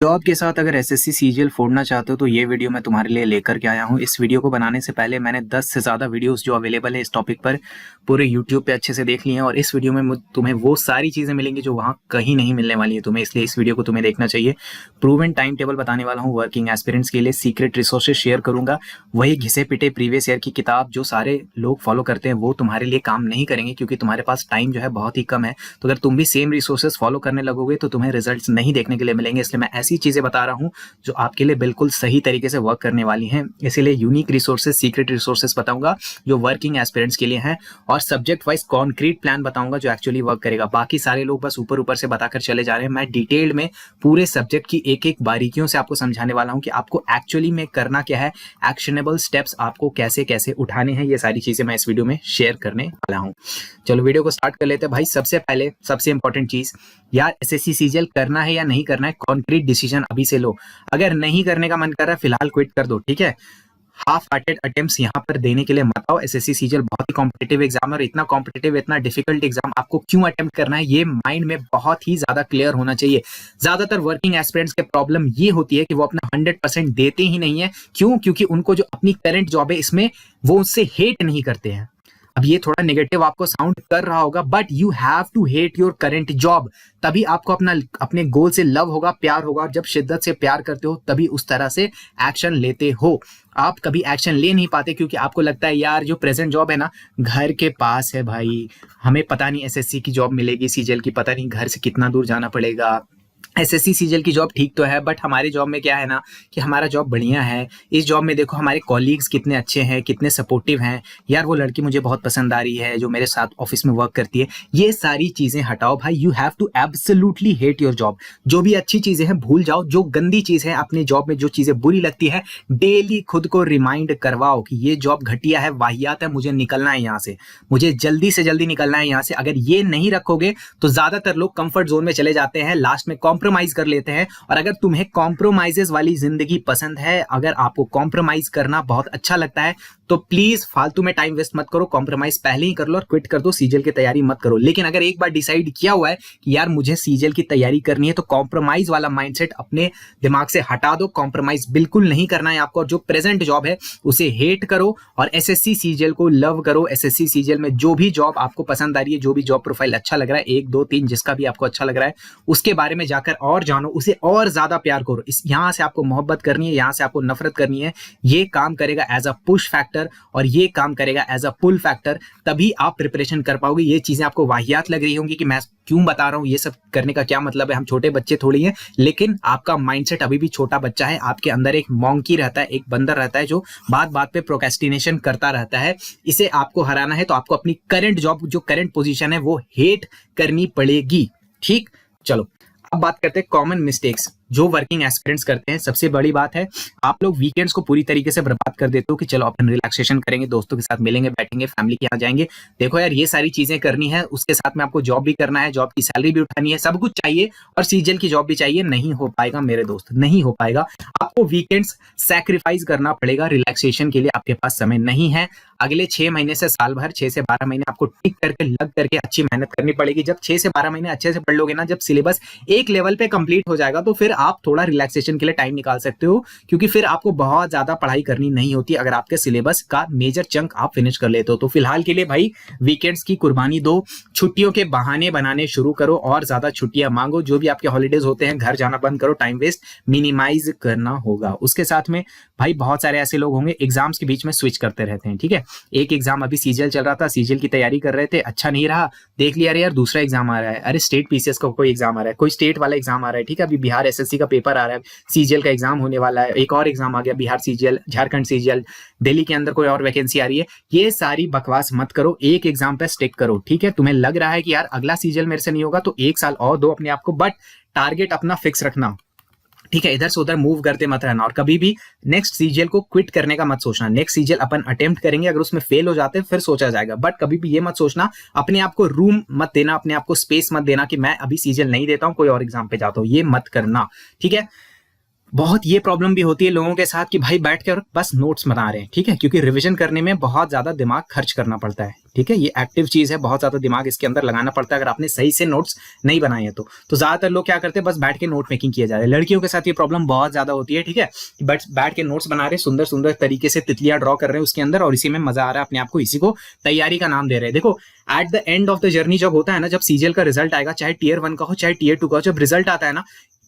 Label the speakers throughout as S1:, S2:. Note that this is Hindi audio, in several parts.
S1: जॉब के साथ अगर एसएससी सीजीएल फोड़ना चाहते हो तो ये वीडियो मैं तुम्हारे लिए लेकर के आया हूँ। इस वीडियो को बनाने से पहले मैंने 10 से ज़्यादा वीडियोस जो अवेलेबल है इस टॉपिक पर पूरे यूट्यूब पे अच्छे से देख लिए हैं और इस वीडियो में तुम्हें वो सारी चीज़ें मिलेंगी जो वहाँ कहीं नहीं मिलने वाली है तुम्हें, इसलिए इस वीडियो को तुम्हें देखना चाहिए। प्रूवन टाइम टेबल बताने वाला हूँ वर्किंग एस्पिरेंट्स के लिए, सीक्रेट रिसोर्सेज शेयर करूंगा, वही घिसे पिटे प्रीवियस ईयर की किताब जो सारे लोग फॉलो करते हैं वो तुम्हारे लिए काम नहीं करेंगे क्योंकि तुम्हारे पास टाइम जो है बहुत ही कम है। तो अगर तुम भी सेम रिसोर्सेज फॉलो करने लगोगे तो तुम्हें रिजल्ट्स नहीं देखने के लिए मिलेंगे, इसलिए मैं ऐसी चीज़ें बता रहा हूँ जो आपके लिए बिल्कुल सही तरीके से वर्क करने वाली हैं। इसीलिए यूनिक रिसोर्सेज, सीक्रेट रिसोर्सेज बताऊंगा जो वर्किंग एस्पिरेंट्स के लिए हैं और सब्जेक्ट वाइज कॉन्क्रीट प्लान बताऊंगा जो एक्चुअली वर्क करेगा। बाकी सारे लोग बस ऊपर ऊपर से बताकर चले जा रहे हैं, मैं डिटेल्ड में पूरे सब्जेक्ट की एक एक बारीकियों से आपको समझाने वाला हूं कि आपको एक्चुअली में करना क्या है, एक्शनेबल स्टेप्स आपको कैसे कैसे उठाने हैं, ये सारी चीजें मैं इस वीडियो में शेयर करने वाला हूं। चलो वीडियो को स्टार्ट कर लेते हैं। भाई सबसे पहले सबसे इंपॉर्टेंट चीज, यार एसएससी सीजीएल करना है या नहीं करना है, कॉन्क्रीट डिसीजन अभी से लो। अगर नहीं करने का मन कर रहा है फिलहाल क्विट कर दो, ठीक है। हाफ हार्टेड अटेम्प्ट्स यहाँ पर देने के लिए मत आओ। एसएससी सीजीएल बहुत ही कॉम्पिटिटिव एग्जाम है और इतना कॉम्पिटिटिव, इतना डिफिकल्ट एग्जाम आपको क्यों अटेम्प्ट करना है ये माइंड में बहुत ही ज्यादा क्लियर होना चाहिए। ज्यादातर वर्किंग एस्पिरेंट्स के प्रॉब्लम ये होती है कि वो अपना 100% देते ही नहीं है। क्यों? क्योंकि उनको जो अपनी करंट जॉब है इसमें वो उससे हेट नहीं करते हैं। अब ये थोड़ा नेगेटिव आपको साउंड कर रहा होगा, but you have to hate your current job, तभी आपको अपने गोल से लव होगा, प्यार होगा। जब शिद्दत से प्यार करते हो तभी उस तरह से एक्शन लेते हो। आप कभी एक्शन ले नहीं पाते क्योंकि आपको लगता है यार जो प्रेजेंट जॉब है ना घर के पास है, भाई हमें पता नहीं एसएससी की जॉब मिलेगी, सीजीएल की पता नहीं घर से कितना दूर जाना पड़ेगा। एसएससी सीजीएल की जॉब ठीक तो है बट हमारे जॉब में क्या है ना कि हमारा जॉब बढ़िया है। इस जॉब में देखो हमारे कॉलीग्स कितने अच्छे हैं, कितने सपोर्टिव हैं, यार वो लड़की मुझे बहुत पसंद आ रही है जो मेरे साथ ऑफिस में वर्क करती है। ये सारी चीजें हटाओ भाई। You have to absolutely hate your job. जो भी अच्छी चीजें हैं भूल जाओ, जो गंदी चीज है अपनी जॉब में, जो चीजें बुरी लगती है डेली खुद को रिमाइंड करवाओ कि ये जॉब घटिया है, वाहियात है, मुझे निकलना है यहाँ से, मुझे जल्दी से जल्दी निकलना है यहाँ से। अगर ये नहीं रखोगे तो ज्यादातर लोग कंफर्ट जोन में चले जाते हैं, लास्ट में कॉम्प्रोमाइज कर लेते हैं। और अगर तुम्हें कॉम्प्रोमाइजेस वाली जिंदगी पसंद है, अगर आपको कॉम्प्रोमाइज करना बहुत अच्छा लगता है तो प्लीज फालतू में टाइम वेस्ट मत करो, कॉम्प्रोमाइज पहले ही कर लो और क्विट कर दो, सीजीएल की तैयारी मत करो। लेकिन अगर एक बार डिसाइड किया हुआ है कि यार मुझे सीजीएल की तैयारी करनी है तो कॉम्प्रोमाइज वाला माइंडसेट अपने दिमाग से हटा दो। कॉम्प्रोमाइज बिल्कुल नहीं करना है आपको और जो प्रेजेंट जॉब है उसे हेट करो और एसएससी सीजीएल को लव करो। एसएससी सीजीएल में जो भी जॉब आपको पसंद आ रही है, जो भी जॉब प्रोफाइल अच्छा लग रहा है, 1 2 3 जिसका भी आपको अच्छा लग रहा है उसके बारे में जाकर और जानो, उसे और ज्यादा प्यार करो। इस यहां से आपको मोहब्बत करनी है, यहां से आपको नफरत करनी है। ये काम करेगा एज अ पुश फैक्टर और ये काम करेगा एज अ पुल फैक्टर, तभी आप प्रिपरेशन कर पाओगे। ये चीजें आपको वाहियात लग रही होंगी कि मैं क्यों बता रहा हूं, ये सब करने का क्या मतलब है, हम छोटे बच्चे थोड़ी हैं। लेकिन आपका माइंडसेट अभी भी छोटा बच्चा है, आपके अंदर एक मॉन्की रहता है, एक बंदर रहता है जो बात बात पे प्रोक्रेस्टिनेशन करता रहता है। इसे आपको हराना है तो आपको अपनी करंट जॉब, जो करंट पोजीशन है वो हेट करनी पड़ेगी, ठीक। चलो अब बात करते हैं कॉमन मिस्टेक्स जो वर्किंग एस्पिरेंट्स करते हैं। सबसे बड़ी बात है आप लोग वीकेंड्स को पूरी तरीके से बर्बाद कर देते हो कि चलो अपन रिलैक्सेशन करेंगे, दोस्तों के साथ मिलेंगे, बैठेंगे, फैमिली के यहाँ जाएंगे। देखो यार ये सारी चीजें करनी है, उसके साथ में आपको जॉब भी करना है, जॉब की सैलरी भी उठानी है, सब कुछ चाहिए और सीजीएल की जॉब भी चाहिए। नहीं हो पाएगा मेरे दोस्त, नहीं हो पाएगा। आपको वीकेंड्स सैक्रिफाइस करना पड़ेगा रिलैक्सेशन के लिए, आपके पास समय नहीं है। अगले 6 महीने से साल भर, 6 से 12 महीने आपको टिक करके लग करके अच्छी मेहनत करनी पड़ेगी। जब 6 से 12 महीने अच्छे से पढ़ लोगे ना, जब सिलेबस एक लेवल पे कंप्लीट हो जाएगा तो फिर आप थोड़ा रिलैक्सेशन के लिए टाइम निकाल सकते हो, क्योंकि फिर आपको बहुत ज्यादा पढ़ाई करनी नहीं होती अगर आपके सिलेबस का मेजर चंक आप फिनिश कर लेते हो। तो फिलहाल के लिए भाई वीकेंड्स की कुर्बानी दो, छुट्टियों के बहाने बनाने शुरू करो और ज्यादा छुट्टियां मांगो। जो भी आपके हॉलीडेज होते हैं घर जाना बंद करो, टाइम वेस्ट मिनिमाइज करना होगा। उसके साथ में भाई बहुत सारे ऐसे लोग होंगे एग्जाम्स के बीच में स्विच करते रहते हैं, ठीक है। एक एग्जाम अभी सीजीएल चल रहा था, सीजीएल की तैयारी कर रहे थे, अच्छा नहीं रहा, देख लिया अरे यार दूसरा एग्जाम आ रहा है, अरे स्टेट पीसीएस का कोई एग्जाम आ रहा है, कोई स्टेट वाला एग्जाम आ रहा है, ठीक है। अभी बिहार एसएससी का पेपर आ रहा है, सीजीएल का एग्जाम होने वाला है, एक और एग्जाम आ गया बिहार सीजीएल, झारखंड सीजीएल, दिल्ली के अंदर कोई और वैकेंसी आ रही है। ये सारी बकवास मत करो, एक एग्जाम पे स्टिक करो, ठीक है। तुम्हें लग रहा है कि यार अगला सीजीएल मेरे से नहीं होगा तो 1 साल और दो अपने आप को, बट टारगेट अपना फिक्स रखना, ठीक है। इधर से उधर मूव करते मत रहना और कभी भी नेक्स्ट सीजीएल को क्विट करने का मत सोचना। नेक्स्ट सीजीएल अपन अटेम्प्ट करेंगे, अगर उसमें फेल हो जाते हैं फिर सोचा जाएगा, बट कभी भी ये मत सोचना, अपने आप को रूम मत देना, अपने आप को स्पेस मत देना कि मैं अभी सीजीएल नहीं देता हूं, कोई और एग्जाम पे जाता हूं, ये मत करना, ठीक है। बहुत ये प्रॉब्लम भी होती है लोगों के साथ कि भाई बैठ कर बस नोट्स बना रहे हैं, ठीक है, क्योंकि रिवीजन करने में बहुत ज्यादा दिमाग खर्च करना पड़ता है, ठीक है, ये एक्टिव चीज है, बहुत ज्यादा दिमाग इसके अंदर लगाना पड़ता है अगर आपने सही से नोट्स नहीं बनाए हैं तो ज्यादातर लोग क्या करते हैं, बस बैठ के नोट मेकिंग किया जा रहा है। लड़कियों के साथ ये प्रॉब्लम बहुत ज्यादा होती है, ठीक है, बट बैठ के नोट्स बना रहे, सुंदर सुंदर तरीके से तितलियां ड्रॉ कर रहे हैं उसके अंदर और इसी में मजा आ रहा है, अपने आप को इसी को तैयारी का नाम दे रहे हैं। देखो at the end of the journey जब होता है ना, जब सीजीएल का रिजल्ट आएगा, चाहे टियर 1 का हो चाहे टियर 2 का हो, जब रिजल्ट आता है ना,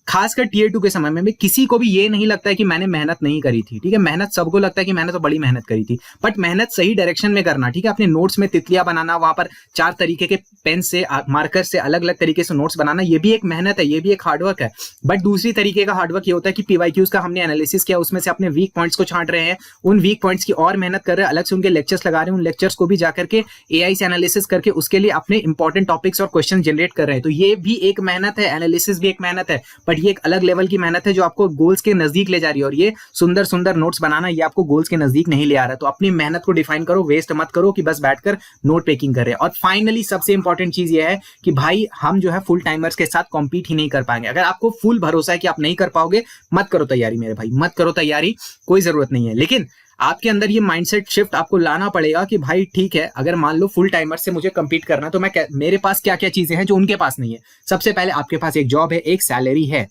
S1: खासकर टियर 2 के समय में किसी को भी ये नहीं लगता है कि मैंने मेहनत नहीं करी थी, ठीक है, मेहनत सबको लगता है कि मैंने तो बड़ी मेहनत करी थी, बट मेहनत सही डायरेक्शन में करना, ठीक है, अपने नोट्स में तितलियां बनाना, वहां पर 4 तरीके के पेन से मार्कर से अलग अलग तरीके से नोट्स बनाना, ये भी एक मेहनत है, ये भी एक हार्डवर्क है। बट दूसरी तरीके का हार्डवर्क ये होता है कि पीवाईक्यूज का हमने एनालिसिस किया, उसमें से अपने वीक पॉइंट्स को छांट रहे हैं, उन वीक पॉइंट्स की और मेहनत कर रहे हैं, अलग से उनके लेक्चर्स लगा रहे हैं, उन लेक्चर्स को भी जाकर के एआई से एनालिसिस करके उसके लिए अपने इंपॉर्टेंट टॉपिक्स और क्वेश्चन जनरेट कर रहे हैं। तो ये भी एक मेहनत है, एनालिसिस भी एक मेहनत है, बट ये एक अलग लेवल की मेहनत है जो आपको गोल्स के नजदीक ले जा रही है। और ये सुंदर सुंदर नोट्स बनाना ये आपको गोल्स के नजदीक नहीं ले आ रहा है। तो अपनी मेहनत को डिफाइन करो, वेस्ट मत करो कि बस बैठकर नोट टेकिंग कर रहे हैं। और फाइनली सबसे इंपॉर्टेंट चीज ये है कि भाई हम जो है फुल टाइमर्स के साथ कॉम्पीट ही नहीं कर पाएंगे। अगर आपको फुल भरोसा है कि आप नहीं कर पाओगे, मत करो तैयारी मेरे भाई, मत करो तैयारी, कोई जरूरत नहीं है। लेकिन आपके अंदर ये माइंडसेट शिफ्ट आपको लाना पड़ेगा कि भाई ठीक है, अगर मान लो फुल टाइमर से मुझे कंपीट करना है तो मेरे पास क्या क्या चीजें हैं जो उनके पास नहीं है। सबसे पहले आपके पास एक जॉब है, एक सैलरी है,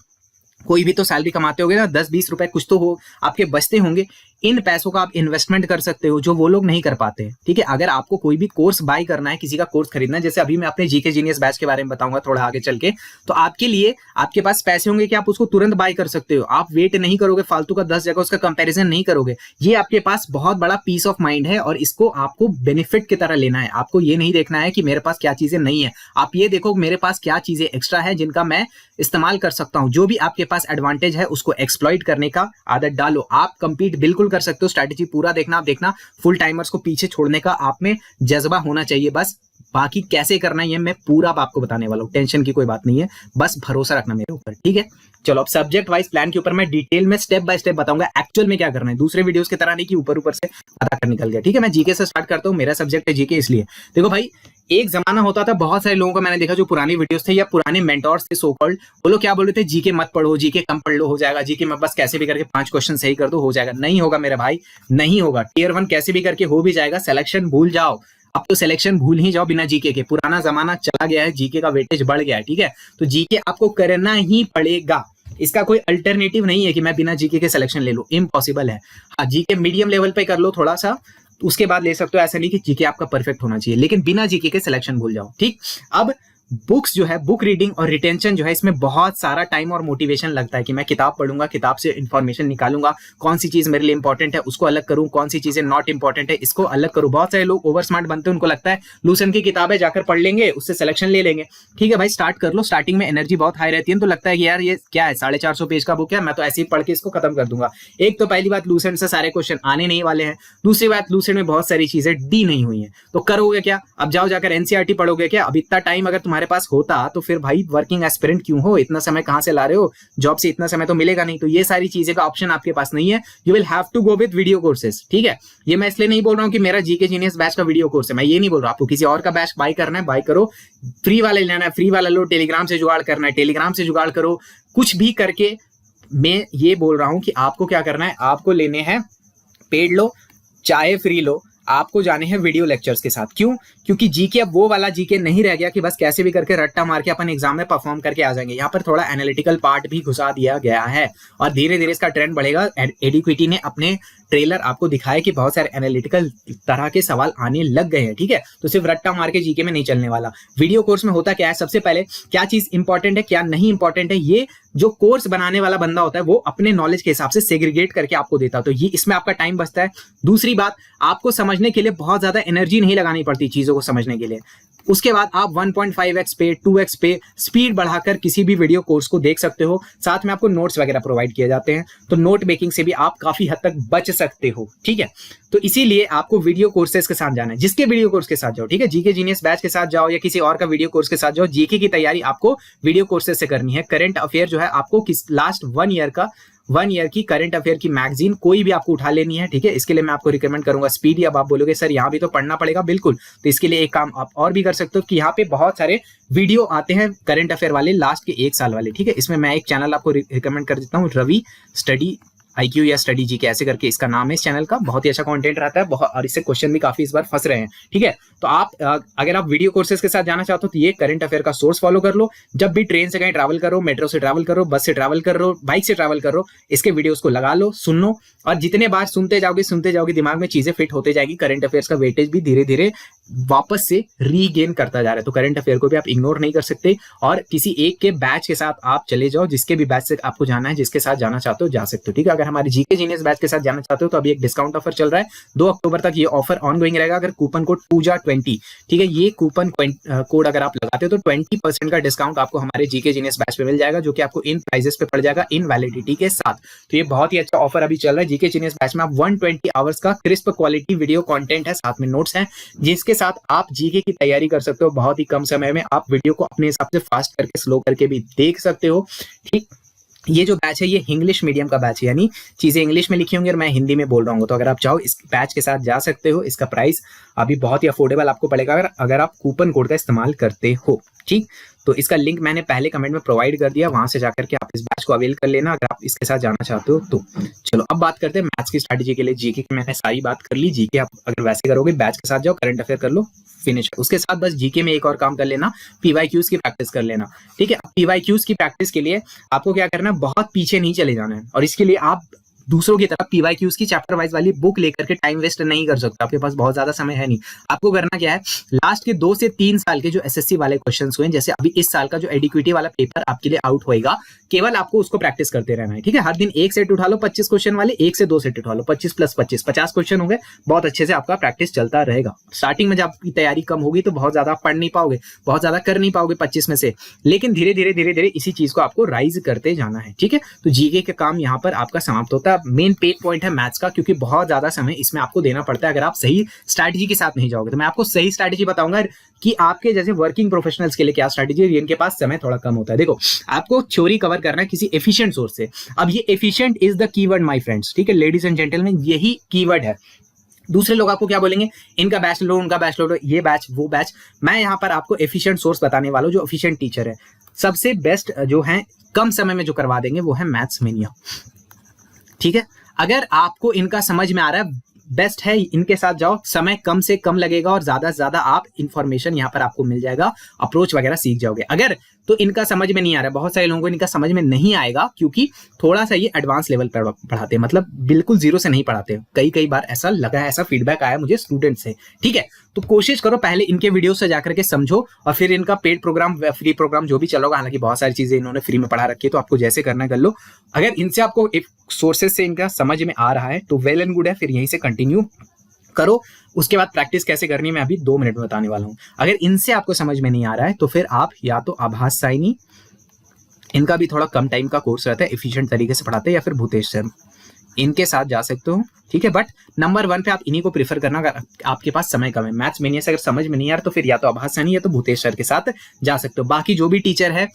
S1: कोई भी तो सैलरी कमाते होगे ना, 10-20 रुपए कुछ तो हो आपके बचते होंगे। इन पैसों का आप इन्वेस्टमेंट कर सकते हो जो वो लोग नहीं कर पाते हैं, ठीक है। अगर आपको कोई भी कोर्स बाय करना है, किसी का कोर्स खरीदना है, जैसे अभी मैं अपने जीके जीनियस बैच के बारे में बताऊंगा थोड़ा आगे चल के, तो आपके लिए आपके पास पैसे होंगे कि आप उसको तुरंत बाय कर सकते हो। आप वेट नहीं करोगे फालतू का 10 जगह उसका कंपैरिजन नहीं करोगे। ये आपके पास बहुत बड़ा पीस ऑफ माइंड है और इसको आपको बेनिफिट की तरह लेना है। आपको ये नहीं देखना है कि मेरे पास क्या चीजें नहीं है, आप ये देखो मेरे पास क्या चीजें एक्स्ट्रा है जिनका मैं इस्तेमाल कर सकता हूं। जो भी आपके पास एडवांटेज है उसको एक्सप्लॉइट करने का आदत डालो। आप कंपीट बिल्कुल कर सकते हो, स्ट्रैटेजी पूरा देखना, आप देखना फुल टाइमर्स को पीछे छोड़ने का आप में जज्बा होना चाहिए। बस बाकी कैसे करना है ये मैं पूरा आपको बताने वाला हूं, टेंशन की कोई बात नहीं है, बस भरोसा रखना मेरे ऊपर, ठीक है। चलो अब सब्जेक्ट वाइज प्लान के ऊपर मैं डिटेल में स्टेप बाय स्टेप बताऊंगा एक्चुअल में क्या करना है, दूसरे वीडियोस की तरह नहीं कि ऊपर ऊपर से बता कर निकल गया, ठीक है। मैं जीके से स्टार्ट करता हूं, मेरा सब्जेक्ट है जीके, इसलिए देखो भाई एक जमाना होता था, बहुत सारे लोगों को मैंने देखा जो पुरानी वीडियोस थे या पुराने मेंटोर्स थे सो कॉल्ड, वो लोग क्या बोल रहे थे, जीके मत पढ़ो, जीके कम पढ़ लो, हो जाएगा, जीके में बस कैसे भी करके 5 क्वेश्चन सही कर दो हो जाएगा। नहीं होगा मेरे भाई, नहीं होगा। टियर 1 कैसे भी करके हो भी जाएगा, सिलेक्शन भूल जाओ, अब तो सिलेक्शन भूल ही जाओ बिना जीके के। पुराना जमाना चला गया है, जीके का वेटेज बढ़ गया है, ठीक है। तो जीके आपको करना ही पड़ेगा, इसका कोई अल्टरनेटिव नहीं है कि मैं बिना जीके के सिलेक्शन ले लूं, इम्पॉसिबल है। हाँ जीके मीडियम लेवल पे कर लो थोड़ा सा, उसके बाद ले सकते हो, ऐसा नहीं कि जीके आपका परफेक्ट होना चाहिए, लेकिन बिना जीके के सिलेक्शन भूल जाओ, ठीक। अब बुक्स जो है, बुक रीडिंग और रिटेंशन जो है, इसमें बहुत सारा टाइम और मोटिवेशन लगता है कि मैं किताब पढ़ूंगा, किताब से इंफॉर्मेशन निकालूंगा, कौन सी चीज मेरे लिए इंपॉर्टेंट है उसको अलग करूं, कौन सी चीजें नॉट इंपॉर्टेंट है इसको अलग करूं। बहुत सारे लोग ओवर स्मार्ट बनते हैं, उनको लगता है लूसेंट की किताब है जाकर पढ़ लेंगे, उससे सिलेक्शन ले लेंगे, ठीक है भाई स्टार्ट कर लो। स्टार्टिंग में एनर्जी बहुत हाई रहती है, तो लगता है कि यार ये क्या है, 450 पेज का बुक है, मैं तो ऐसे ही पढ़ के इसको खत्म कर दूंगा। एक तो पहली बात लूसेंट से सारे क्वेश्चन आने नहीं वाले हैं, दूसरी बात लूसेंट में बहुत सारी चीजें डी नहीं हुई है, तो करोगे क्या, अब जाओ जाकर एनसीईआरटी पढ़ोगे क्या। अब इतना टाइम अगर तुम्हारे पास होता तो फिर भाई वर्किंग एस्पिरेंट क्यों हो, इतना समय कहां से ला रहे हो, जॉब से इतना समय तो मिलेगा नहीं। तो ये सारी चीजें का ऑप्शन आपके पास नहीं है, you will have to go with video courses, ठीक है। ये मैं इसलिए नहीं बोल रहा हूं कि मेरा जीके जीनियस बैच का वीडियो कोर्स है, मैं ये नहीं बोल रहा, आपको किसी और का बैच बाय करना है बाय करो, फ्री वाला लेना है फ्री वाला लो, टेलीग्राम से जुगाड़ करना है टेलीग्राम से जुगाड़ करो, कुछ भी करके मैं ये बोल रहा हूं कि आपको क्या करना है, आपको लेने हैं पेड लो चाहे फ्री लो, आपको जाने हैं वीडियो लेक्चर्स के साथ। क्यों? क्योंकि जीके अब वो वाला जीके नहीं रह गया कि बस कैसे भी करके रट्टा मार के अपन एग्जाम में परफॉर्म करके आ जाएंगे। यहाँ पर थोड़ा एनालिटिकल पार्ट भी घुसा दिया गया है और धीरे धीरे इसका ट्रेंड बढ़ेगा। एडिक्विटी ने अपने ट्रेलर आपको दिखाया कि बहुत सारे एनालिटिकल तरह के सवाल आने लग गए हैं, ठीक है। तो सिर्फ रट्टा मार के जीके में नहीं चलने वाला। वीडियो कोर्स में होता क्या है, सबसे पहले क्या चीज इंपॉर्टेंट है क्या नहीं इंपॉर्टेंट है, ये जो कोर्स बनाने वाला बंदा होता है वो अपने नॉलेज के हिसाब से सेग्रीगेट करके आपको देता है, तो ये इसमें आपका टाइम बचता है। दूसरी बात, आपको समझने के लिए बहुत ज्यादा एनर्जी नहीं लगानी पड़ती चीजों को समझने के लिए। उसके बाद आप 1.5x पे 2x पे स्पीड बढ़ाकर किसी भी वीडियो कोर्स को देख सकते हो। साथ में आपको नोट्स वगैरह प्रोवाइड किए जाते हैं, तो नोट मेकिंग से भी आप काफी हद तक बच सकते हो, ठीक है। तो इसीलिए आपको वीडियो कोर्सेज के साथ जाना है, जिसके वीडियो कोर्स के साथ जाओ, ठीक है, जीके जीनियस बैच के साथ जाओ या किसी और का वीडियो कोर्स के साथ जाओ, जीके की तैयारी आपको वीडियो कोर्सेज से करनी है। करंट अफेयर जो है आपको लास्ट 1 ईयर का 1 ईयर की करंट अफेयर की मैगजीन कोई भी आपको उठा लेनी है, ठीक है। इसके लिए मैं आपको रिकमेंड करूंगा स्पीडी। अब आप बोलोगे सर यहाँ भी तो पढ़ना पड़ेगा, बिल्कुल। तो इसके लिए एक काम आप और भी कर सकते हो कि यहाँ पे बहुत सारे वीडियो आते हैं करंट अफेयर वाले, लास्ट के 1 साल वाले, ठीक है। इसमें मैं एक चैनल आपको रिकमेंड कर देता हूँ, रवि स्टडी IQ या स्टडी जी के ऐसे करके इसका नाम है इस चैनल का। बहुत ही अच्छा कंटेंट रहता है, बहुत, और इससे क्वेश्चन भी काफी इस बार फंस रहे हैं, ठीक है। तो आप अगर आप वीडियो कोर्सेज के साथ जाना चाहते हो तो ये करंट अफेयर का सोर्स फॉलो कर लो। जब भी ट्रेन से कहीं ट्रैवल करो, मेट्रो से ट्रैवल करो, बस से ट्रैवल करो, बाइक से ट्रैवल करो, इसके वीडियोस को लगा लो, सुन लो, और जितने बार सुनते जाओगे दिमाग में चीजें फिट होते जाएगी। करंट अफेयर्स का वेटेज भी धीरे धीरे वापस से रीगेन करता जा रहा है। तो करंट अफेयर को भी आप इग्नोर नहीं कर सकते, और किसी एक के बैच के साथ आप चले जाओ, जिसके भी बैच से आपको जाना है, जिसके साथ जाना चाहते हो जा सकते हो, ठीक है। अगर हमारे जीके जीनियस बैच के साथ जाना चाहते हो तो अभी एक डिस्काउंट ऑफर चल रहा है, 2 अक्टूबर तक ये ऑफर ऑनगोइंग रहेगा। अगर कूपन कोड पूजा20, ठीक है, ये कूपन कोड अगर आप लगाते हो तो 20% का डिस्काउंट आपको हमारे जीके जीनियस बैच पे मिल जाएगा, जो कि आपको इन प्राइजेस पे पड़ जाएगा, इन वैलिडिटी के साथ। तो ये बहुत ही अच्छा ऑफर अभी चल रहा है। जीके जीनियस बैच में आप 120 आवर्स का क्रिस्प क्वालिटी वीडियो कंटेंट है, साथ में नोट्स हैं, जिसके साथ आप जीके की तैयारी कर सकते हो बहुत ही कम समय में। आप वीडियो को अपने हिसाब से फास्ट करके, स्लो करके भी देख सकते हो, ठीक। ये जो बैच है ये इंग्लिश मीडियम का बैच है, यानी चीजें इंग्लिश में लिखी होंगी और मैं हिंदी में बोल रहा हूँ। तो अगर आप चाहो इस बैच के साथ जा सकते हो। इसका प्राइस अभी बहुत ही अफोर्डेबल आपको पड़ेगा अगर आप कूपन कोड का इस्तेमाल करते हो, ठीक। तो इसका लिंक मैंने पहले कमेंट में प्रोवाइड कर दिया, वहां से जाकर के आप इस बैच को अवेल कर लेना अगर आप इसके साथ जाना चाहते हो तो। चलो अब बात करते हैं मैथ्स की स्ट्रैटेजी के लिए। जीके की मैंने सारी बात कर ली। जीके आप अगर वैसे करोगे, बैच के साथ जाओ, करंट अफेयर कर लो, फिनिश। उसके साथ बस जीके में एक और काम कर लेना, PYQs की प्रैक्टिस कर लेना, ठीक है। PYQs की प्रैक्टिस के लिए आपको क्या करना है, बहुत पीछे नहीं चले जाना है, और इसके लिए आप दूसरों की तरह PYQs की चैप्टर वाइज वाली बुक लेकर के टाइम वेस्ट नहीं कर सकते। आपके पास बहुत ज्यादा समय है नहीं। आपको करना क्या है, लास्ट के 2 से 3 साल के जो SSC वाले क्वेश्चंस हुए, जैसे अभी इस साल का जो एडिक्विटी वाला पेपर आपके लिए आउट होएगा, केवल आपको उसको प्रैक्टिस करते रहना है, ठीक है। हर दिन एक सेट उठा लो 25 क्वेश्चन वाले, 1 से 2 सेट उठा लो, 25 + 25 50 क्वेश्चन हो गए। बहुत अच्छे से आपका प्रैक्टिस चलता रहेगा। स्टार्टिंग में जब आपकी तैयारी कम होगी तो बहुत ज्यादा पढ़ नहीं पाओगे, बहुत ज्यादा कर नहीं पाओगे 25 में से, लेकिन धीरे धीरे इसी चीज को आपको राइज करते जाना है, ठीक है। तो जीके का काम यहाँ पर आपका समाप्त होता है। मेन पेन पॉइंट है मैथ्स का, क्योंकि बहुत ज्यादा समय इसमें आपको देना पड़ता है अगर आप सही स्ट्रैटेजी के साथ नहीं जाओगे। तो मैं आपको सही स्ट्रैटेजी बताऊंगा कि आपके जैसे वर्किंग प्रोफेशनल्स के लिए क्या स्ट्रैटेजी है, जिनके पास समय थोड़ा कम होता है। देखो, आपको थ्योरी कवर करना है किसी एफिशिएंट सोर्स से। अब ये efficient is the keyword my friends, ठीक है, लेडीज एंड जेंटलमैन, यही कीवर्ड है। दूसरे लोग आपको क्या बोलेंगे, इनका बैच लो, उनका बैच लो, ये बैच, वो बैच। मैं यहाँ पर आपको एफिशिएंट सोर्स बताने वाला हूँ, जो एफिशिएंट टीचर है। सबसे बेस्ट जो है, कम समय में जो करवा देंगे, वो है मैथ्स मेनिया, ठीक है। अगर आपको इनका समझ में आ रहा है, बेस्ट है, इनके साथ जाओ, समय कम से कम लगेगा और ज्यादा से ज्यादा आप इंफॉर्मेशन यहाँ पर आपको मिल जाएगा, अप्रोच वगैरह सीख जाओगे। अगर तो इनका समझ में नहीं आ रहा है, बहुत सारे लोगों को इनका समझ में नहीं आएगा, क्योंकि थोड़ा सा ये एडवांस लेवल पर पढ़ाते हैं, मतलब बिल्कुल जीरो से नहीं पढ़ाते। कई बार ऐसा लगा है, ऐसा फीडबैक आया मुझे स्टूडेंट से, ठीक है। तो कोशिश करो पहले इनके वीडियो से जाकर के समझो, और फिर इनका पेड प्रोग्राम, फ्री प्रोग्राम जो भी चलोगा, हालांकि बहुत सारी चीजें इन्होंने फ्री में पढ़ा रखी है, तो आपको जैसे करना कर लो। अगर इनसे आपको सोर्सेज से इनका समझ में आ रहा है तो वेल एंड गुड है, फिर यहीं से कंटिन्यू करो। उसके बाद प्रैक्टिस कैसे करनी है मैं अभी 2 मिनट में बताने वाला हूं। अगर इनसे आपको समझ में नहीं आ रहा है तो फिर आप या तो आभास साइनी, इनका भी थोड़ा कम टाइम का कोर्स रहता है, एफिशिएंट तरीके से पढ़ाते हैं, या फिर भूतेश सर, इनके साथ जा सकते हो, ठीक है। बट नंबर 1 पे आप इन्हीं को प्रीफर करना अगर आपके पास समय कम है। मैथ्स मेनिया से अगर समझ में नहीं आ रहा तो फिर या तो आभास साइनी या तो भूतेश सर के साथ जा सकते हो। बाकी जो भी टीचर है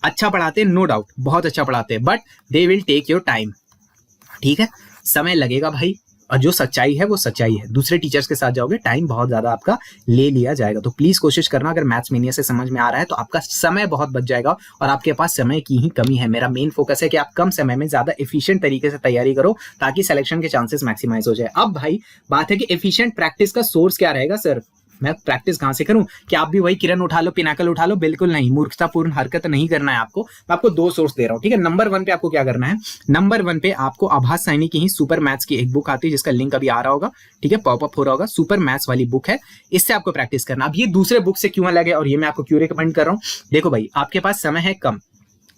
S1: अच्छा पढ़ाते हैं, नो डाउट, बहुत अच्छा पढ़ाते हैं, but they will take your time, ठीक है। समय लगेगा भाई, और जो सच्चाई है वो सच्चाई है। दूसरे टीचर्स के साथ जाओगे, टाइम बहुत ज्यादा आपका ले लिया जाएगा। तो प्लीज कोशिश करना, अगर मैथ्स मेनिया से समझ में आ रहा है तो आपका समय बहुत बच जाएगा, और आपके पास समय की ही कमी है। मेरा मेन फोकस है कि आप कम समय में ज्यादा एफिशिएंट तरीके से तैयारी करो, ताकि सिलेक्शन के चांसेस मैक्सिमाइज हो जाए। अब भाई बात है कि एफिशिएंट प्रैक्टिस का सोर्स क्या रहेगा सर, मैं प्रैक्टिस कहां से करूं? कि आप भी वही किरण उठा लो, पिनाकल उठा लो? बिल्कुल नहीं, मूर्खतापूर्ण हरकत नहीं करना है आपको। मैं आपको 2 सोर्स दे रहा हूं, ठीक है। नंबर 1 पे आपको क्या करना है, नंबर 1 पे आपको आभास साइनी की ही सुपर मैथ्स की एक बुक आती है, जिसका लिंक अभी आ रहा होगा, ठीक है, पॉपअप हो रहा होगा। सुपर मैथ्स वाली बुक है, इससे आपको प्रैक्टिस करना। अब ये दूसरे बुक से क्यों अलग है, और ये मैं आपको क्यों रिकमेंड कर रहा हूं? देखो भाई, आपके पास समय है कम।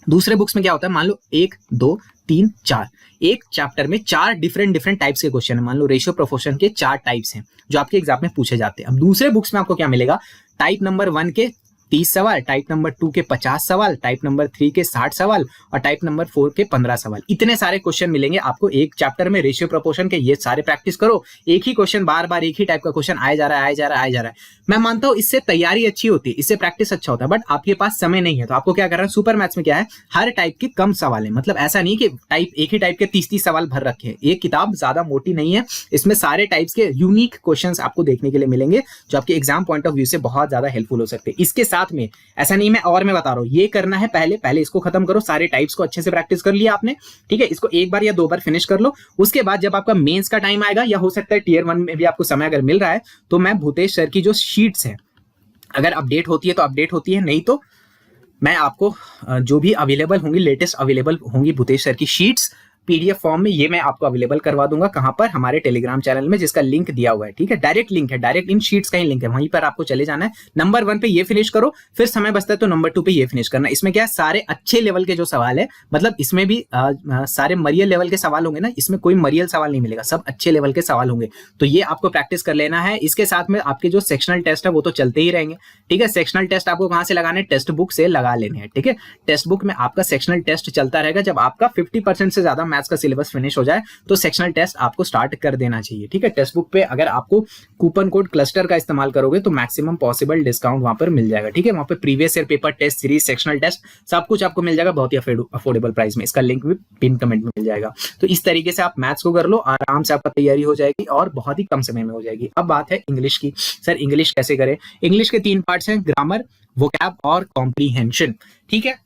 S1: दूसरे बुक्स में क्या होता है, मान लो 1 2 3 4, एक चैप्टर में 4 डिफरेंट टाइप्स के क्वेश्चन है। मान लो रेशियो प्रोपोर्शन के 4 टाइप्स हैं जो आपके एग्जाम में पूछे जाते हैं। अब दूसरे बुक्स में आपको क्या मिलेगा, टाइप नंबर 1 के 30 सवाल, टाइप नंबर 2 के 50 सवाल, टाइप नंबर 3 के 60 सवाल और टाइप नंबर 4 के 15 सवाल। इतने सारे क्वेश्चन मिलेंगे आपको एक चैप्टर में रेशियो प्रोपोर्शन के। ये सारे प्रैक्टिस करो, एक ही क्वेश्चन बार बार एक ही टाइप का क्वेश्चन आया जा रहा है। मैं मानता हूं इससे तैयारी अच्छी होती है, इससे प्रैक्टिस अच्छा होता है, बट आपके पास समय नहीं है तो आपको क्या करना है, सुपर मैथ्स में क्या है, हर टाइप के कम सवाल है। मतलब ऐसा नहीं कि एक ही टाइप के 30 सवाल भर रखे हैं। ये किताब ज्यादा मोटी नहीं है, इसमें सारे टाइप्स के यूनिक क्वेश्चंस आपको देखने के लिए मिलेंगे जो आपके एग्जाम पॉइंट ऑफ व्यू से बहुत ज्यादा हेल्पफुल हो सकते हैं। इसके साथ में ऐसा नहीं मैं बता रहा हूं ये करना है, पहले इसको खत्म करो, सारे टाइप्स को अच्छे से प्रैक्टिस कर लिया आपने, ठीक है। इसको एक बार या 2 बार फिनिश कर लो। उसके बाद जब आपका मेंस का टाइम आएगा या हो सकता है टियर 1 में भी आपको समय अगर मिल रहा है तो मैं भूतेश सर की जो शीट्स है अगर अपडेट होती है तो अपडेट होती है, नहीं तो मैं आपको जो भी अवेलेबल होंगी, लेटेस्ट अवेलेबल होंगी भूतेश सर की शीट्स पीडीएफ फॉर्म में, ये मैं आपको अवेलेबल करवा दूंगा। कहां पर? हमारे टेलीग्राम चैनल में, जिसका लिंक दिया हुआ है, ठीक है। डायरेक्ट लिंक है, डायरेक्ट इन शीट्स का ही लिंक है, वहीं पर आपको चले जाना है। नंबर 1 पे ये फिनिश करो, फिर समय बचता है तो नंबर 2 पे ये फिनिश करना। इसमें क्या है, सारे अच्छे लेवल के जो सवाल है, मतलब इसमें भी सारे मरियल लेवल के सवाल होंगे ना, इसमें कोई मरियल सवाल नहीं मिलेगा, सब अच्छे लेवल के सवाल होंगे। तो ये आपको प्रैक्टिस कर लेना है। इसके साथ में आपके जो सेक्शनल टेस्ट है वो तो चलते ही रहेंगे, ठीक है। सेक्शनल टेस्ट आपको कहां से लगाने, टेक्स्ट बुक से लगा लेने हैं, ठीक है। टेक्स्ट बुक में आपका सेक्शनल टेस्ट चलता रहेगा। जब आपका 50% से ज्यादा मैथ्स का सिलेबस फिनिश हो जाए तो सेक्शनल टेस्ट आपको स्टार्ट कर देना चाहिए, ठीक है। टेक्स्ट बुक पे अगर आपको कूपन कोड क्लस्टर का इस्तेमाल करोगे तो मैक्सिमम पॉसिबल डिस्काउंट वहां पर मिल जाएगा, ठीक है। वहां पे previous year paper, test series, sectional test सब कुछ आपको मिल जाएगा बहुत ही अफोर्डेबल प्राइस में। इसका लिंक भी पिन कमेंट में मिल जाएगा। तो इस तरीके से आप मैथ्स को कर लो, आराम से आपका तैयारी हो जाएगी और बहुत ही कम समय में हो जाएगी। अब बात है इंग्लिश की। सर इंग्लिश कैसे करें? इंग्लिश के 3 पार्ट्स हैं, ग्रामर, वोकैब और कॉम्प्रीहेंशन, ठीक है।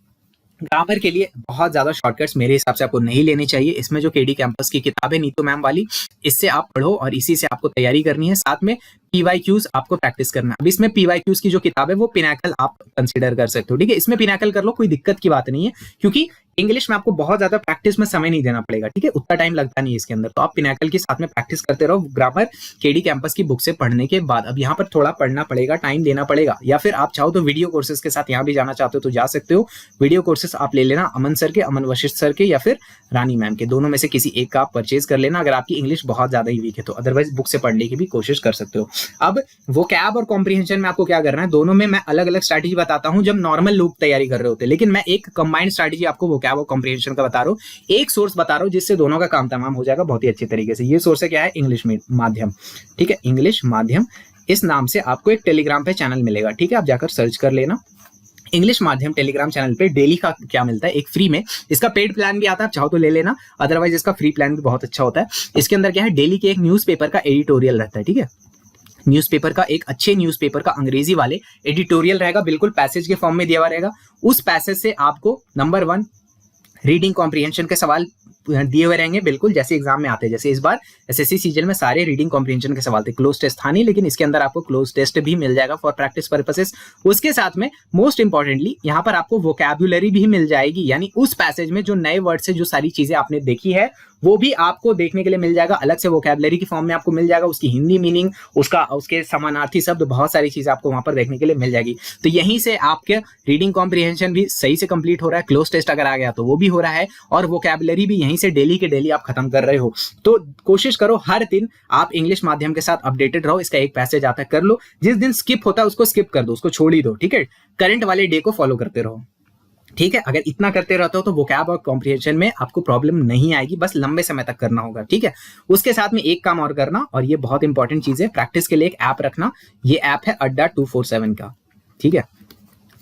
S1: ग्रामर के लिए बहुत ज्यादा शॉर्टकट्स मेरे हिसाब से आपको नहीं लेने चाहिए। इसमें जो केडी कैंपस की किताब है नीतू मैम वाली, इससे आप पढ़ो और इसी से आपको तैयारी करनी है। साथ में पीवाईक्यूज आपको प्रैक्टिस करना है। अब इसमें पीवाईक्यूज की जो किताब है वो पिनाकल आप कंसीडर कर सकते हो, ठीक है। इसमें पिनाकल कर लो, कोई दिक्कत की बात नहीं है, क्योंकि इंग्लिश में आपको बहुत ज्यादा प्रैक्टिस में समय नहीं देना पड़ेगा, ठीक है। उतना टाइम लगता नहीं है इसके अंदर, तो आप पिनाकल के साथ में प्रैक्टिस करते रहो ग्रामर केडी कैंपस की बुक से पढ़ने के बाद। अब यहाँ पर थोड़ा पढ़ना पड़ेगा, टाइम देना पड़ेगा, या फिर आप चाहो तो वीडियो कोर्सेज के साथ यहाँ भी जाना चाहते हो तो जा सकते हो। वीडियो कोर्सेज आप ले लेना अमन सर के, अमन वशिष्ठ सर के या फिर रानी मैम के, दोनों में से किसी एक का आप परचेज कर लेना अगर आपकी इंग्लिश बहुत ज्यादा ही वीक है तो। अदरवाइज बुक से पढ़ने की भी कोशिश कर सकते हो। अब वोकैब और कॉम्प्रीहेंशन में आपको क्या करना है, दोनों में मैं अलग अलग स्ट्रैटेजी बताता हूं जब नॉर्मल लोग तैयारी कर रहे होते हैं, लेकिन मैं एक कंबाइंड स्ट्रैटेजी आपको वोकैब और कॉम्प्रीहेंशन का बता रहा हूं, एक सोर्स बता रहा हूं जिससे दोनों का काम तमाम हो जाएगा बहुत ही अच्छे तरीके से। ये सोर्स है क्या है, इंग्लिश माध्यम, ठीक है। इंग्लिश माध्यम इस नाम से आपको एक टेलीग्राम पे चैनल मिलेगा, ठीक है। आप जाकर सर्च कर लेना इंग्लिश माध्यम टेलीग्राम चैनल पे। डेली का क्या मिलता है, एक फ्री में, इसका पेड प्लान भी आता है, आप चाहो तो ले लेना, अदरवाइज इसका फ्री प्लान भी बहुत अच्छा होता है। इसके अंदर क्या है, डेली के एक न्यूज़पेपर का एडिटोरियल रहता है, ठीक है। न्यूज़पेपर का, एक अच्छे न्यूज़पेपर का अंग्रेजी वाले एडिटोरियल रहेगा, बिल्कुल पैसेज के फॉर्म में दिया हुआ रहेगा। उस पैसेज से आपको नंबर 1 रीडिंग कॉम्प्रीहेंशन के सवाल दिए हुए रहेंगे, बिल्कुल जैसे एग्जाम में आते हैं। जैसे इस बार एसएससी सीजीएल में सारे रीडिंग कॉम्प्रीहेंशन के सवाल थे, क्लोज टेस्ट था नहीं, लेकिन इसके अंदर आपको क्लोज टेस्ट भी मिल जाएगा फॉर प्रैक्टिस पर्पसेस। उसके साथ में मोस्ट इंपॉर्टेंटली यहाँ पर आपको वोकैबुलरी भी मिल जाएगी, यानी उस पैसेज में जो नए वर्ड से जो सारी चीजें आपने देखी है वो भी आपको देखने के लिए मिल जाएगा, अलग से वोकैबुलरी की फॉर्म में आपको मिल जाएगा, उसकी हिंदी मीनिंग, उसके समानार्थी शब्द, बहुत सारी चीजें आपको वहां पर देखने के लिए मिल जाएगी। तो यहीं से आपके रीडिंग कॉम्प्रीहेंशन भी सही से कंप्लीट हो रहा है, क्लोज टेस्ट अगर आ गया तो वो भी हो रहा है, और वोकैबुलरी भी यहीं से डेली के डेली आप खत्म कर रहे हो। तो कोशिश करो हर दिन आप इंग्लिश माध्यम के साथ अपडेटेड रहो। इसका एक पैसेज आता है, कर लो, जिस दिन स्किप होता है उसको स्किप कर दो, उसको छोड़ ही दो, ठीक है। करंट वाले डे को फॉलो करते रहो, ठीक है। अगर इतना करते रहते हो तो वोकैब और कॉम्प्रीहेंशन में आपको प्रॉब्लम नहीं आएगी, बस लंबे समय तक करना होगा, ठीक है। उसके साथ में एक काम और करना, और ये बहुत इंपॉर्टेंट चीज है, प्रैक्टिस के लिए एक ऐप रखना। ये ऐप है अड्डा 247 का, ठीक है।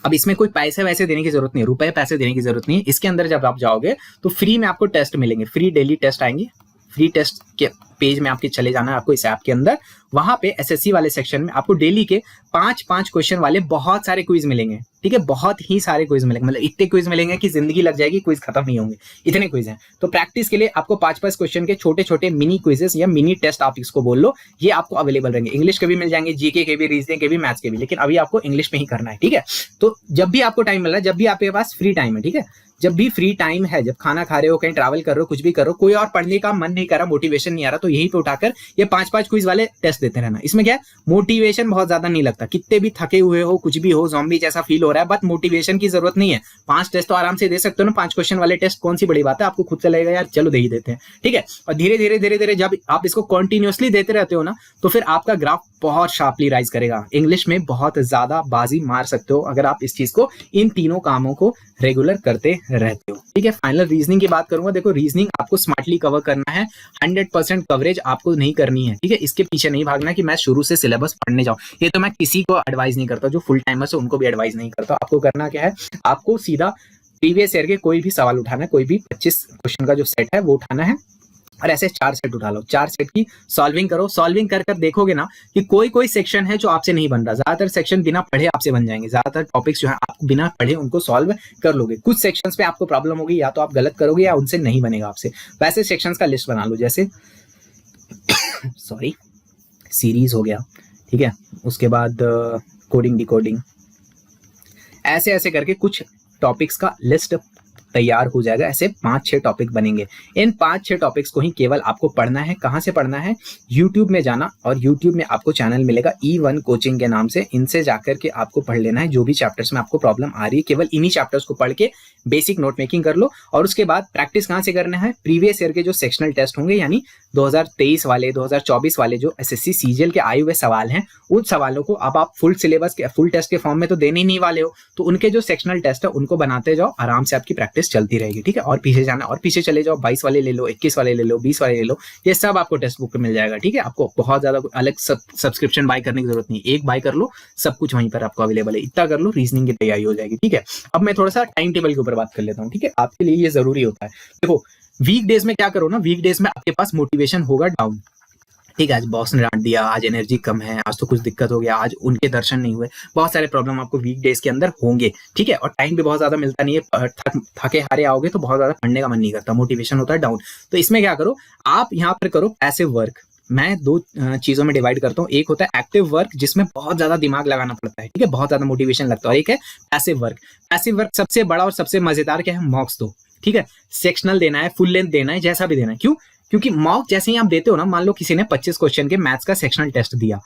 S1: अब इसमें कोई पैसे वैसे देने की जरूरत नहीं है, रुपए पैसे देने की जरूरत नहीं है। इसके अंदर जब आप जाओगे तो फ्री में आपको टेस्ट मिलेंगे, फ्री डेली टेस्ट आएंगे। फ्री टेस्ट के पेज में आपके चले जाना है आपको इस ऐप के अंदर। वहां पे एसएससी वाले सेक्शन में आपको डेली के 5-5 क्वेश्चन वाले बहुत सारे क्विज मिलेंगे, ठीक है। बहुत ही सारे क्विज मिलेंगे, मतलब इतने क्विज मिलेंगे कि जिंदगी लग जाएगी, क्विज खत्म नहीं होंगे, इतने क्विज हैं। तो प्रैक्टिस के लिए आपको 5-5 क्वेश्चन के छोटे छोटे मिनी क्विजेस या मिनी टेस्ट आप इसको बोल लो, ये आपको अवेलेबल रहेंगे। इंग्लिश के भी मिल जाएंगे, जीके के भी, रीजनिंग के भी, मैथ्स के भी, लेकिन अभी आपको इंग्लिश में ही करना है, ठीक है। तो जब भी आपको टाइम मिल रहा है, जब भी आपके पास फ्री टाइम है, ठीक है, जब भी फ्री टाइम है, जब खाना खा रहे हो, कहीं ट्रैवल कर रहे हो, कुछ भी करो, कोई और पढ़ने का मन नहीं कर रहा, मोटिवेशन नहीं आ रहा, तो यहीं पे उठाकर ये 5-5 क्विज वाले टेस्ट देते रहना। इसमें क्या है, मोटिवेशन बहुत ज्यादा नहीं लगता, कितने भी थके हुए हो, कुछ भी हो, ज़ॉम्बी जैसा फील हो रहा है, बट मोटिवेशन की जरूरत नहीं है। 5 टेस्ट तो आराम से दे सकते हो ना, 5 क्वेश्चन वाले टेस्ट, कौन सी बड़ी बात है, आपको खुद से लगेगा यार चलो दे ही देते हैं, ठीक है। और धीरे धीरे जब आप इसको कंटिन्यूअसली देते रहते हो ना, तो फिर आपका ग्राफ बहुत शार्पली राइज करेगा। इंग्लिश में बहुत ज्यादा बाजी मार सकते हो अगर आप इस चीज को, इन तीनों कामों को रेगुलर करते रहते हो। ठीक है, फाइनल रीजनिंग की बात करूंगा। देखो रीजनिंग आपको स्मार्टली कवर करना है, 100% कवरेज आपको नहीं करनी है। ठीक है, इसके पीछे नहीं भागना कि मैं शुरू से सिलेबस पढ़ने जाऊं। ये तो मैं किसी को एडवाइस नहीं करता, जो फुल टाइमर्स है उनको भी एडवाइस नहीं करता। आपको करना क्या है, आपको सीधा प्रीवियस ईयर के कोई भी सवाल उठाना है, कोई भी 25 क्वेश्चन का जो सेट है वो उठाना है और ऐसे 4 सेट उठा लो। 4 सेट की सॉल्विंग करो। सॉल्विंग कर कर देखोगे ना कि कोई कोई सेक्शन है जो आपसे नहीं बन रहा। ज्यादातर सेक्शन बिना पढ़े आपसे बन जाएंगे। ज्यादातर टॉपिक्स जो है आप बिना पढ़े उनको सॉल्व कर लोगे। कुछ सेक्शंस पे आपको प्रॉब्लम होगी, या तो आप गलत करोगे या उनसे नहीं बनेगा आपसे। वैसे सेक्शंस का लिस्ट बना लो, जैसे सॉरी सीरीज हो गया, ठीक है, उसके बाद कोडिंग डिकोडिंग, ऐसे ऐसे करके कुछ टॉपिक्स का लिस्ट तैयार हो जाएगा। ऐसे 5-6 टॉपिक बनेंगे। इन 5-6 टॉपिक्स को ही केवल आपको पढ़ना है। कहाँ से पढ़ना है, यूट्यूब में जाना और यूट्यूब में आपको चैनल मिलेगा E1 कोचिंग के नाम से। इनसे जाकर के आपको पढ़ लेना है जो भी चैप्टर्स में आपको प्रॉब्लम आ रही है। केवल इन्हीं चैप्टर्स को पढ़ के बेसिक नोट मेकिंग कर लो और उसके बाद प्रैक्टिस कहाँ से करना है, प्रीवियस ईयर के जो सेक्शनल टेस्ट होंगे, यानी 2023 वाले 2024 वाले जो एसएससी सीजीएल के आए हुए सवाल हैं, उन सवालों को अब आप फुल सिलेबस के फुल टेस्ट के फॉर्म में तो देने ही नहीं वाले हो, तो उनके जो सेक्शनल टेस्ट है उनको बनाते जाओ। आराम से आपकी प्रैक्टिस चलती रहेगी। ठीक है, और पीछे जाना और पीछे चले जाओ, 22 वाले ले लो, 21 वाले ले लो, 20 वाले ले लो, ये सब आपको टेक्स्ट बुक में मिल जाएगा। ठीक है, आपको बहुत ज्यादा अलग सब्सक्रिप्शन बाय करने की जरूरत नहीं, एक बाय कर लो, सब कुछ वहीं पर आपको अवेलेबल है। इतना कर लो, रीजनिंग की तैयारी हो जाएगी। ठीक है, अब मैं थोड़ा सा टाइम टेबल के ऊपर बात कर लेता हूँ। ठीक है, आपके लिए ये जरूरी होता है। देखो वीक डेज में क्या करो ना, वीक डेज में आपके पास मोटिवेशन होगा डाउन। ठीक है, आज बॉस ने डांट दिया, आज एनर्जी कम है, आज तो कुछ दिक्कत हो गया, आज उनके दर्शन नहीं हुए, बहुत सारे प्रॉब्लम आपको वीक डेज के अंदर होंगे। ठीक है, और टाइम भी बहुत ज्यादा मिलता नहीं है, थके हारे आओगे तो बहुत ज्यादा पढ़ने का मन नहीं करता, मोटिवेशन होता है डाउन। तो इसमें क्या करो, आप यहाँ पर करो पैसिव वर्क। मैं 2 चीजों में डिवाइड करता हूँ। एक होता है एक्टिव वर्क, जिसमें बहुत ज्यादा दिमाग लगाना पड़ता है, ठीक है, बहुत ज्यादा मोटिवेशन लगता है, और एक है पैसिव वर्क। पैसिव वर्क सबसे बड़ा और सबसे मजेदार क्या है, मॉक्स दो। ठीक है, सेक्शनल देना है, फुल लेंथ देना है, जैसा भी देना है। क्यों, क्योंकि मॉक जैसे ही आप देते हो ना, मान लो किसी ने 25 क्वेश्चन के मैथ्स का सेक्शनल टेस्ट दिया,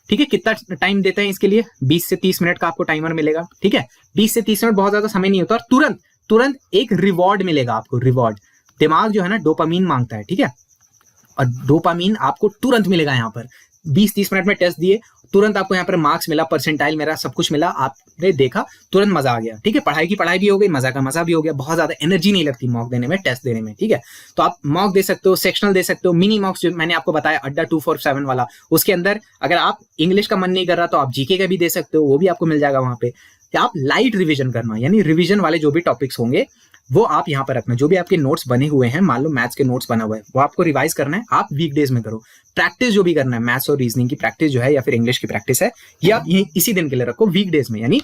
S1: ठीक है, कितना टाइम देते हैं इसके लिए, 20 से 30 मिनट का आपको टाइमर मिलेगा। ठीक है, 20 से 30 मिनट बहुत ज्यादा समय नहीं होता, और तुरंत तुरंत एक रिवॉर्ड मिलेगा आपको। रिवॉर्ड, दिमाग जो है ना डोपामीन मांगता है। ठीक है, और डोपामीन आपको तुरंत मिलेगा। यहाँ पर 20-30 मिनट में टेस्ट दिए, तुरंत आपको यहाँ पर मार्क्स मिला, परसेंटाइल मेरा सब कुछ मिला, आपने देखा, तुरंत मजा आ गया। ठीक है, पढ़ाई की पढ़ाई भी हो गई, मजा का मजा भी हो गया, बहुत ज्यादा एनर्जी नहीं लगती मॉक देने में, टेस्ट देने में। ठीक है, तो आप मॉक दे सकते हो, सेक्शनल दे सकते हो, मिनी मॉक्स जो मैंने आपको बताया अड्डा 247 वाला, उसके अंदर अगर आप इंग्लिश का मन नहीं कर रहा तो आप जीके का भी दे सकते हो, वो भी आपको मिल जाएगा वहां पे। आप लाइट रिविजन करना, यानी रिविजन वाले जो भी टॉपिक्स होंगे वो आप यहाँ पर रखना। जो भी आपके नोट्स बने हुए हैं, मान लो मैथ्स के नोट्स बना हुआ है, वो आपको रिवाइज करना है, आप वीकडेज में करो। प्रैक्टिस जो भी करना है, मैथ्स और रीजनिंग की प्रैक्टिस जो है, या फिर इंग्लिश की प्रैक्टिस है, ये आप इसी दिन के लिए रखो, वीकडेज में। यानी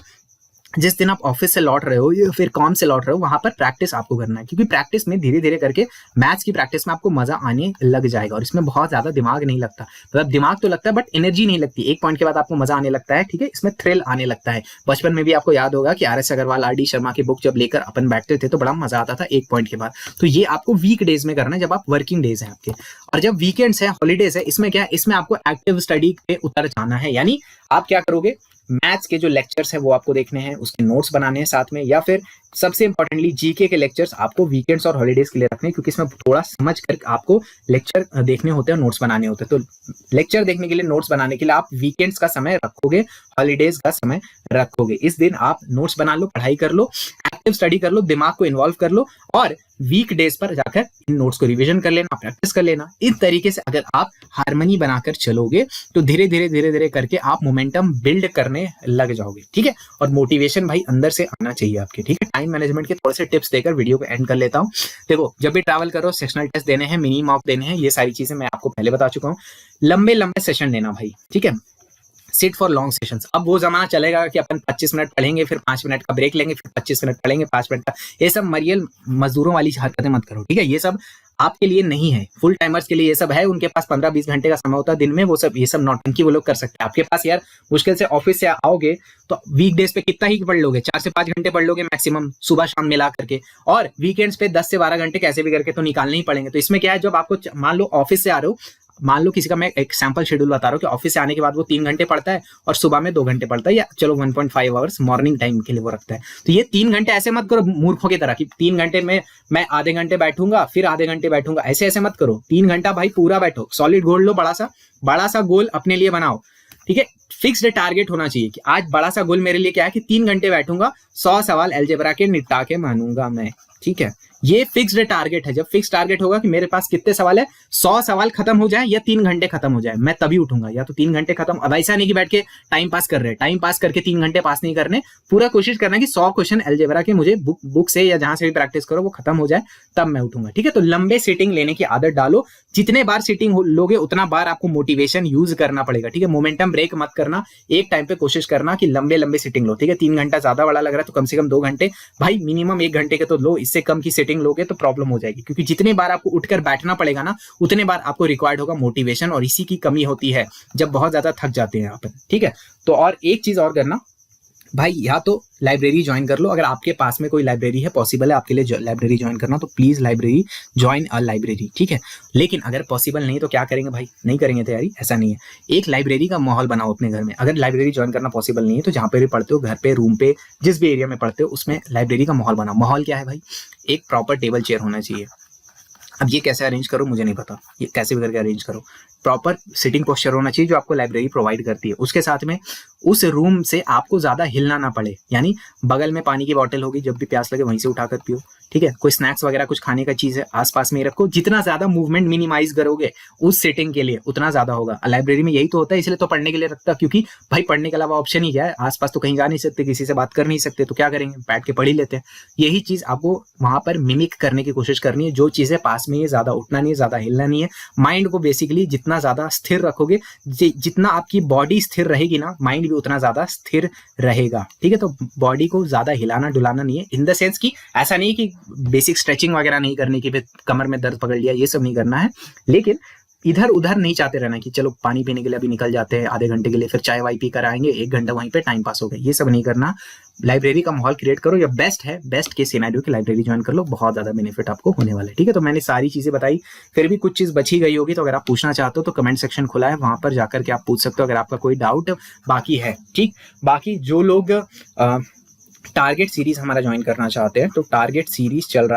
S1: जिस दिन आप ऑफिस से लौट रहे हो या फिर काम से लौट रहे हो, वहां पर प्रैक्टिस आपको करना है, क्योंकि प्रैक्टिस में धीरे धीरे करके मैथ्स की प्रैक्टिस में आपको मजा आने लग जाएगा, और इसमें बहुत ज्यादा दिमाग नहीं लगता। मतलब दिमाग तो लगता है बट एनर्जी नहीं लगती। एक पॉइंट के बाद आपको मजा आने लगता है। ठीक है, इसमें थ्रिल आने लगता है। बचपन में भी आपको याद होगा कि RS अग्रवाल, RD शर्मा की बुक जब लेकर अपन बैठते थे तो बड़ा मजा आता था एक पॉइंट के बाद। तो ये आपको वीक डेज में करना है, जब आप वर्किंग डेज है आपके, और जब वीकेंड्स है, हॉलीडेज है, इसमें क्या है, इसमें आपको एक्टिव स्टडी पे उतर जाना है। यानी आप क्या करोगे, मैथ्स के जो लेक्चर्स हैं वो आपको देखने हैं, उसके नोट्स बनाने हैं साथ में, या फिर सबसे इंपॉर्टेंटली जीके के लेक्चर्स आपको वीकेंड्स और हॉलीडेज के लिए रखने हैं, क्योंकि इसमें थोड़ा समझ कर आपको लेक्चर देखने होते हैं, नोट्स बनाने होते हैं। तो लेक्चर देखने के लिए, नोट्स बनाने के लिए आप वीकेंड्स का समय रखोगे, हॉलीडेज का समय रखोगे। इस दिन आप नोट्स बना लो, पढ़ाई कर लो, एक्टिव स्टडी कर लो, दिमाग को इन्वॉल्व कर लो, और वीक डेज पर जाकर इन नोट्स को रिवीजन कर लेना, प्रैक्टिस कर लेना। इस तरीके से अगर आप हार्मनी बनाकर चलोगे तो धीरे धीरे करके आप मोमेंटम बिल्ड करने लग जाओगे। ठीक है, और मोटिवेशन भाई अंदर से आना चाहिए आपके। ठीक है, टाइम मैनेजमेंट के थोड़े से टिप्स देकर वीडियो को एंड कर लेता हूँ। देखो, जब भी ट्रैवल करो, सेक्शनल टेस्ट देने हैं, मिनी मॉक देने हैं, ये सारी चीजें मैं आपको पहले बता चुका हूँ। लंबे लंबे सेशन लेना भाई। ठीक है, सिट फॉर लॉन्ग सेशंस। अब वो जमाना चलेगा कि अपन 25 मिनट पढ़ेंगे, फिर 5 मिनट का ब्रेक लेंगे, फिर 25 मिनट पढ़ेंगे, 5 मिनट का। ये सब मरियल मजदूरों वाली हरकतें मत करो। ठीक है, ये सब आपके लिए नहीं है, फुल टाइमर्स के लिए ये सब है। उनके पास 15-20 घंटे का समय होता है दिन में, वो सब ये सब नौटंकी वो लोग कर सकते हैं। आपके पास यार मुश्किल से ऑफिस से आओगे तो वीकडेज पे कितना ही पढ़ लोगे, 4 से 5 घंटे पढ़ लोगे मैक्सिमम, सुबह शाम मिला करके, और वीकेंड्स पे 10 से 12 घंटे कैसे भी करके तो निकालने ही पड़ेंगे। तो इसमें क्या है, जब आपको मान लो ऑफिस से आ रहे हो, मान लो किसी का मैं एक सैंपल शेड्यूल बता रहा हूँ कि ऑफिस से आने के बाद वो 3 घंटे पढ़ता है और सुबह में 2 घंटे पढ़ता है, या चलो 1.5 आवर्स मॉर्निंग टाइम के लिए वो रखता है। तो ये 3 घंटे ऐसे मत करो मूर्खों की तरह कि 3 घंटे में मैं आधे घंटे बैठूंगा फिर आधे घंटे बैठूंगा, ऐसे ऐसे मत करो। 3 घंटा भाई पूरा बैठो, सॉलिड गोल लो, बड़ा सा गोल अपने लिए बनाओ। ठीक है, फिक्स्ड टारगेट होना चाहिए कि आज बड़ा सा गोल मेरे लिए क्या है कि 3 घंटे बैठूंगा, 100 सवाल अलजेब्रा के निपटा के मानूंगा मैं, ठीक है। ये फिक्स्ड टारगेट है। जब फिक्स टारगेट होगा कि मेरे पास कितने सवाल है, 100 सवाल खत्म हो जाए या 3 घंटे खत्म हो जाए, मैं तभी उठूंगा। या तो 3 घंटे खत्म, अब ऐसा नहीं कि बैठ के टाइम पास कर रहे, टाइम पास करके 3 घंटे पास नहीं करने, पूरा कोशिश करना कि 100 क्वेश्चन अलजेब्रा के मुझे बुक से या जहां से भी प्रैक्टिस करो वो खत्म हो जाए, तब मैं उठूंगा, ठीक है। तो लंबे सीटिंग लेने की आदत डालो। जितने बार सीटिंग लोगे उतना बार आपको मोटिवेशन यूज करना पड़ेगा, ठीक है। मोमेंटम ब्रेक मत करना, एक टाइम पे कोशिश करना कि लंबे लंबे सीटिंग लो, ठीक है। 3 घंटा ज्यादा बड़ा लग रहा है तो कम से कम 2 घंटे, भाई मिनिमम 1 घंटे के तो लो, इससे कम की सीटिंग लोगे तो प्रॉब्लम हो जाएगी, क्योंकि जितने बार आपको उठकर बैठना पड़ेगा ना, उतने बार आपको रिक्वायर्ड होगा मोटिवेशन, और इसी की कमी होती है जब बहुत ज्यादा थक जाते हैं आप, ठीक है। तो और एक चीज और करना भाई, या तो लाइब्रेरी ज्वाइन कर लो, अगर आपके पास में कोई लाइब्रेरी है, पॉसिबल है आपके लिए लाइब्रेरी ज्वाइन करना, तो please library join a library, ठीक है। लेकिन अगर पॉसिबल नहीं तो क्या करेंगे भाई, नहीं करेंगे तैयारी, ऐसा नहीं है। एक लाइब्रेरी का माहौल बनाओ अपने घर में। अगर लाइब्रेरी ज्वाइन करना पॉसिबल नहीं है तो जहां पे भी पढ़ते हो, घर पे, रूम पे, जिस भी एरिया में पढ़ते हो, उसमें लाइब्रेरी का माहौल बनाओ। माहौल क्या है भाई, एक प्रॉपर टेबल चेयर होना चाहिए। अब ये कैसे अरेंज करो मुझे नहीं पता, ये कैसे भी करके अरेंज करो। प्रॉपर सिटिंग पोस्चर होना चाहिए जो आपको लाइब्रेरी प्रोवाइड करती है। उसके साथ में उस रूम से आपको ज्यादा हिलना ना पड़े, यानी बगल में पानी की बोतल होगी, जब भी प्यास लगे वहीं से उठाकर पियो, ठीक है। कोई स्नैक्स वगैरह कुछ खाने का चीज है आसपास में ही रखो। जितना ज्यादा मूवमेंट मिनिमाइज करोगे उस सेटिंग के लिए उतना ज्यादा होगा। लाइब्रेरी में यही तो होता है, इसलिए तो पढ़ने के लिए रखता, क्योंकि भाई पढ़ने के अलावा ऑप्शन ही क्या है, आसपास तो कहीं जा नहीं सकते, किसी से बात कर नहीं सकते, तो क्या करेंगे, बैठ के पढ़ ही लेते हैं। यही चीज आपको वहां पर मिमिक करने की कोशिश करनी है। जो चीजें पास में है, ज्यादा उठना नहीं है, ज्यादा हिलना नहीं है। माइंड को बेसिकली जितना ज्यादा स्थिर रखोगे, जितना आपकी बॉडी स्थिर रहेगी ना, माइंड भी उतना ज्यादा स्थिर रहेगा, ठीक है। तो बॉडी को ज्यादा हिलाना डुलाना नहीं है, इन द सेंस कि ऐसा नहीं कि बेसिक स्ट्रेचिंग वगैरह नहीं करनी कि कमर में दर्द पकड़ लिया, ये सब नहीं करना है। लेकिन इधर उधर नहीं चाहते रहना कि चलो पानी पीने के लिए अभी निकल जाते हैं आधे घंटे के लिए, फिर चाय वाय पी कर आएंगे, 1 घंटा वहीं पे टाइम पास हो गया, ये सब नहीं करना। लाइब्रेरी का माहौल क्रिएट करो, या बेस्ट है, बेस्ट के सिनेरियो की लाइब्रेरी ज्वाइन कर लो, बहुत ज्यादा बेनिफिट आपको होने वाला है, ठीक है। तो मैंने सारी चीजें बताई, फिर भी कुछ चीज बची गई होगी तो अगर आप पूछना चाहते हो तो कमेंट सेक्शन खुला है, वहां पर जाकर के आप पूछ सकते हो अगर आपका कोई डाउट बाकी है, ठीक। बाकी जो लोग टारगेट सीरीज हमारा ज्वाइन करना चाहते हैं, तो टारगेट सीरीज चल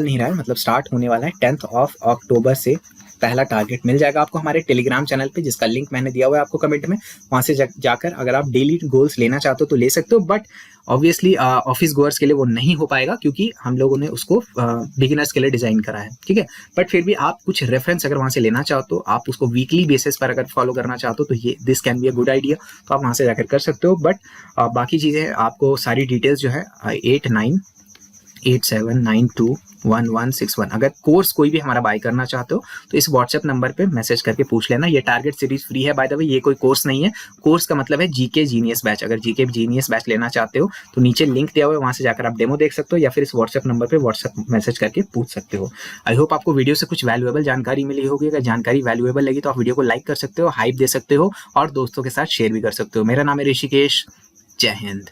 S1: नहीं रहा है, मतलब स्टार्ट होने वाला है 10 अक्टूबर से। पहला टारगेट मिल जाएगा आपको हमारे टेलीग्राम चैनल पे, जिसका लिंक मैंने दिया हुआ है आपको कमेंट में। वहां से जाकर अगर आप डेली गोल्स लेना चाहते हो तो ले सकते हो, बट ऑब्वियसली ऑफिस गोअर्स के लिए वो नहीं हो पाएगा, क्योंकि हम लोगों ने उसको बिगिनर्स के लिए डिजाइन करा है, ठीक है। बट फिर भी आप कुछ रेफरेंस अगर वहां से लेना चाहते हो, आप उसको वीकली बेसिस पर अगर फॉलो करना चाहते हो, तो ये this can be a good idea, तो आप वहां से जाकर कर सकते हो। बट बाकी चीजें आपको सारी डिटेल्स जो है 8987921161, अगर कोर्स कोई भी हमारा बाय करना चाहते हो तो इस व्हाट्सएप नंबर पे मैसेज करके पूछ लेना। ये टारगेट सीरीज फ्री है बाय द वे, ये कोई कोर्स नहीं है। कोर्स का मतलब है जीके जीनियस बैच। अगर जीके जीनियस बैच लेना चाहते हो तो नीचे लिंक दिया हुआ है, वहां से जाकर आप डेमो देख सकते हो, या फिर इस व्हाट्सएप नंबर पे व्हाट्सएप मैसेज करके पूछ सकते हो। आई होप आपको वीडियो से कुछ वैल्यूएबल जानकारी मिली होगी। अगर जानकारी वैल्यूएबल लगी तो आप वीडियो को लाइक कर सकते हो, हाइप दे सकते हो और दोस्तों के साथ शेयर भी कर सकते हो। मेरा नाम है ऋषिकेश। जय हिंद।